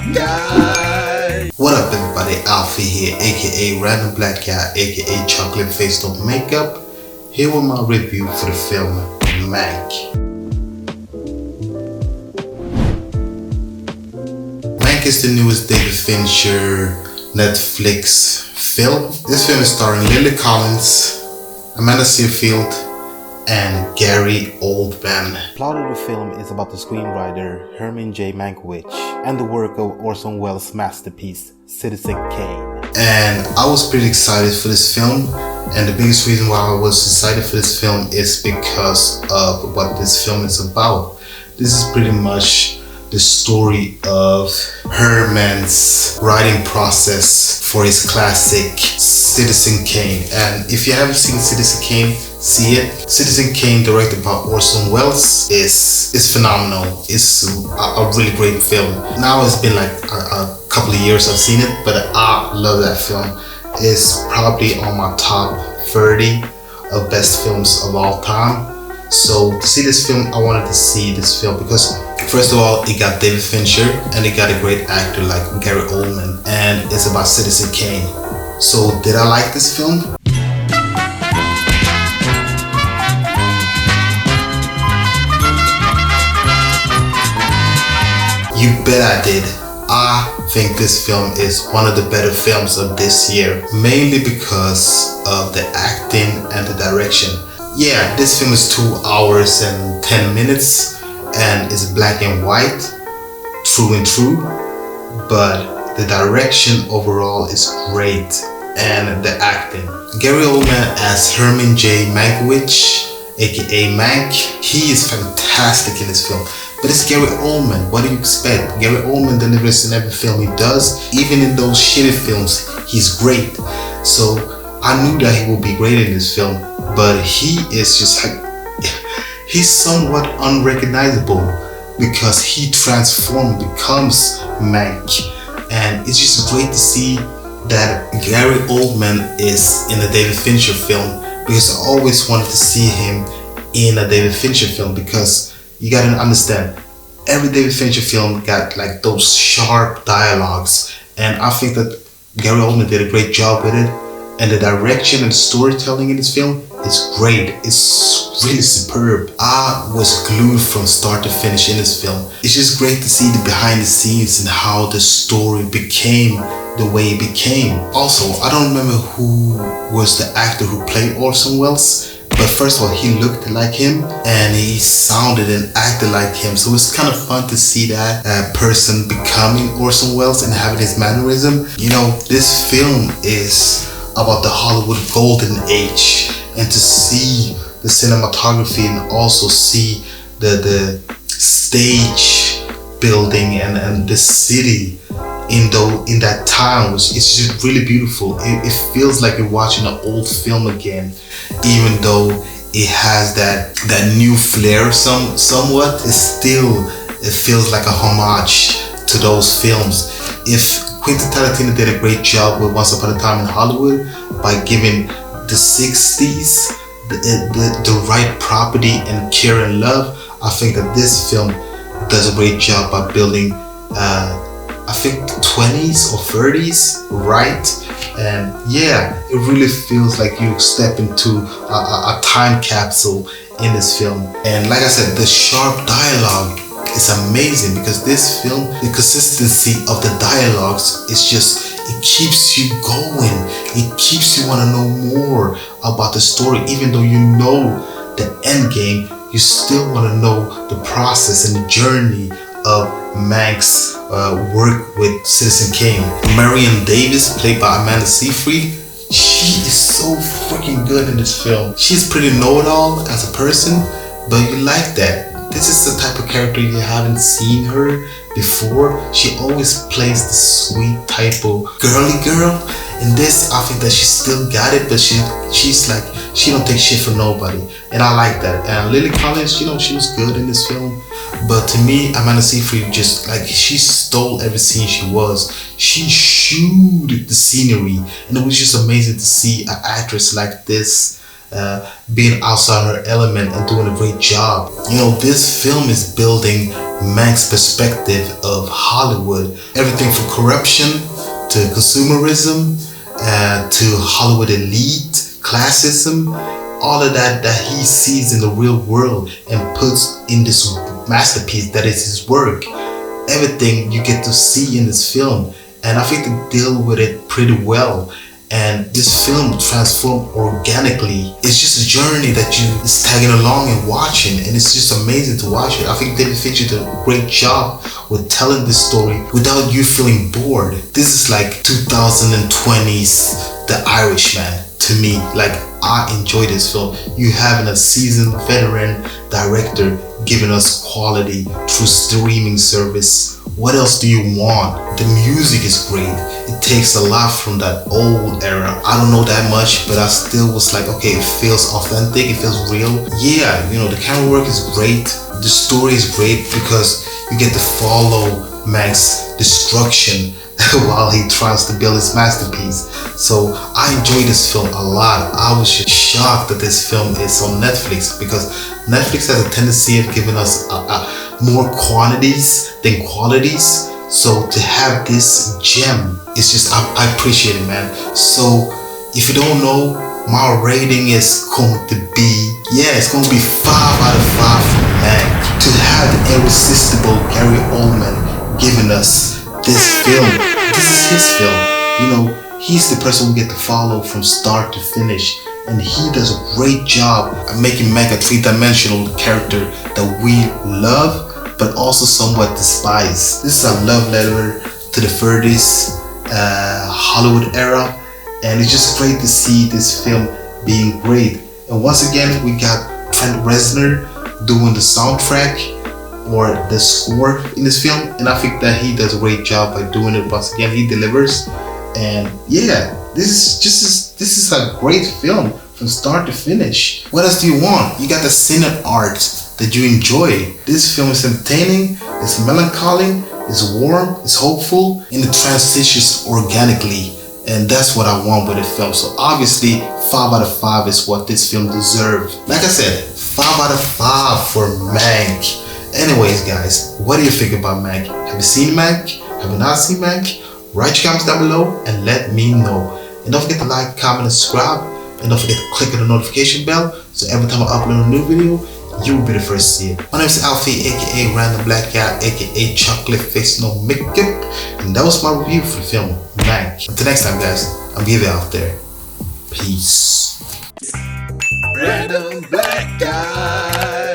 black guy. What up everybody, Alfie here, aka Random Black Guy, aka Chocolate Face No Makeup, here with my review for the film Mank. Mank is the newest David Fincher Netflix film. This film is starring Lily Collins, Amanda Seyfried, and Gary Oldman. The plot of the film is about the screenwriter Herman J. Mankiewicz and the work of Orson Welles' masterpiece Citizen Kane. And I was pretty excited for this film, and the biggest reason why I was excited for this film is because of what this film is about. This is pretty much the story of Herman's writing process for his classic Citizen Kane. And if you haven't seen Citizen Kane, see it. Citizen Kane, directed by Orson Welles, is phenomenal. It's a really great film. Now it's been like a couple of years I've seen it, but I love that film. It's probably on my top 30 of best films of all time. So to see this film, I wanted to see this film because first of all, it got David Fincher and it got a great actor like Gary Oldman, and it's about Citizen Kane. So did I like this film? You bet I did. I think this film is one of the better films of this year, mainly because of the acting and the direction. Yeah, this film is 2 hours and 10 minutes and it's black and white, true and true, but the direction overall is great and the acting. Gary Oldman as Herman J. Mankiewicz, aka Mank, he is fantastic in this film. But it's Gary Oldman, what do you expect? Gary Oldman delivers in every film he does. Even in those shitty films, he's great. So I knew that he would be great in this film, but he is just like, he's somewhat unrecognizable because he transformed, becomes Mank. And it's just great to see that Gary Oldman is in a David Fincher film, because I always wanted to see him in a David Fincher film, because you gotta understand, every David Fincher film got like those sharp dialogues, and I think that Gary Oldman did a great job with it, and the direction and the storytelling in this film is great. It's really superb. I was glued from start to finish in this film. It's just great to see the behind the scenes and how the story became the way it became. Also, I don't remember who was the actor who played Orson Welles, but first of all, he looked like him and he sounded and acted like him. So it's kind of fun to see that person becoming Orson Welles and having his mannerism. You know, this film is about the Hollywood golden age, and to see the cinematography and also see the stage building and the city in that time, it's just really beautiful. It feels like you're watching an old film again, even though it has that new flair somewhat. It feels like a homage to those films. If Quentin Tarantino did a great job with Once Upon a Time in Hollywood by giving the 60s the right property and care and love, I think that this film does a great job by building I think 20s or 30s right. And yeah, it really feels like you step into a time capsule in this film. And like I said, the sharp dialogue is amazing, because this film, the consistency of the dialogues is just, it keeps you going. It keeps you want to know more about the story. Even though you know the end game, you still want to know the process and the journey of Mank's work with Citizen Kane. Marion Davis, played by Amanda Seyfried, she is so freaking good in this film. She's pretty know-it-all as a person, but you like that. This is the type of character you haven't seen her before. She always plays the sweet type of girly girl. In this, I think that she still got it, but she's like, she don't take shit from nobody, and I like that. And Lily Collins, you know, she was good in this film, but to me, Amanda Seyfried just like, she stole every scene she was. She shooted the scenery, and it was just amazing to see an actress like this being outside her element and doing a great job. You know, this film is building Mank's perspective of Hollywood. Everything from corruption to consumerism to Hollywood elite, classism, all of that he sees in the real world and puts in this masterpiece that is his work. Everything you get to see in this film, and I think they deal with it pretty well. And this film transformed organically. It's just a journey that you is tagging along and watching, and it's just amazing to watch it. I think David Fincher did a great job with telling this story without you feeling bored. This is like 2020's The Irishman to me. Like, I enjoy this film. You having a seasoned veteran director giving us quality through streaming service. What else do you want? The music is great. It takes a lot from that old era. I don't know that much, but I still was like, okay, it feels authentic, it feels real. Yeah, you know, the camera work is great. The story is great because you get to follow Mank's destruction while he tries to build his masterpiece. So I enjoyed this film a lot. I was just shocked that this film is on Netflix, because Netflix has a tendency of giving us more quantities than qualities. So to have this gem, it's just, I appreciate it, man. So if you don't know, my rating is going to be, it's going to be 5 out of 5 for Mank. To have the irresistible Gary Oldman giving us this film, this is his film. You know, he's the person we get to follow from start to finish, and he does a great job at making Mank a three-dimensional character that we love, but also somewhat despise. This is a love letter to the 30s Hollywood era, and it's just great to see this film being great. And once again, we got Trent Reznor doing the soundtrack or the score in this film, and I think that he does a great job by doing it. Once again, he delivers, and yeah, this is a great film from start to finish. What else do you want? You got the scene of art that you enjoy. This film is entertaining, it's melancholy, it's warm, it's hopeful, and it transitions organically. And that's what I want with the film. So obviously 5 out of 5 is what this film deserves. Like I said, 5 out of 5 for Mank. Anyways, guys, what do you think about Mank? Have you seen Mank? Have you not seen Mank? Write your comments down below and let me know. And don't forget to like, comment, and subscribe. And don't forget to click on the notification bell, so every time I upload a new video, you will be the first to see it. My name is Alfie, aka Random Black Guy, aka Chocolate Face No Makeup. And that was my review for the film Mank. Until next time, guys, I'll be out there. Peace. Random Black Guy.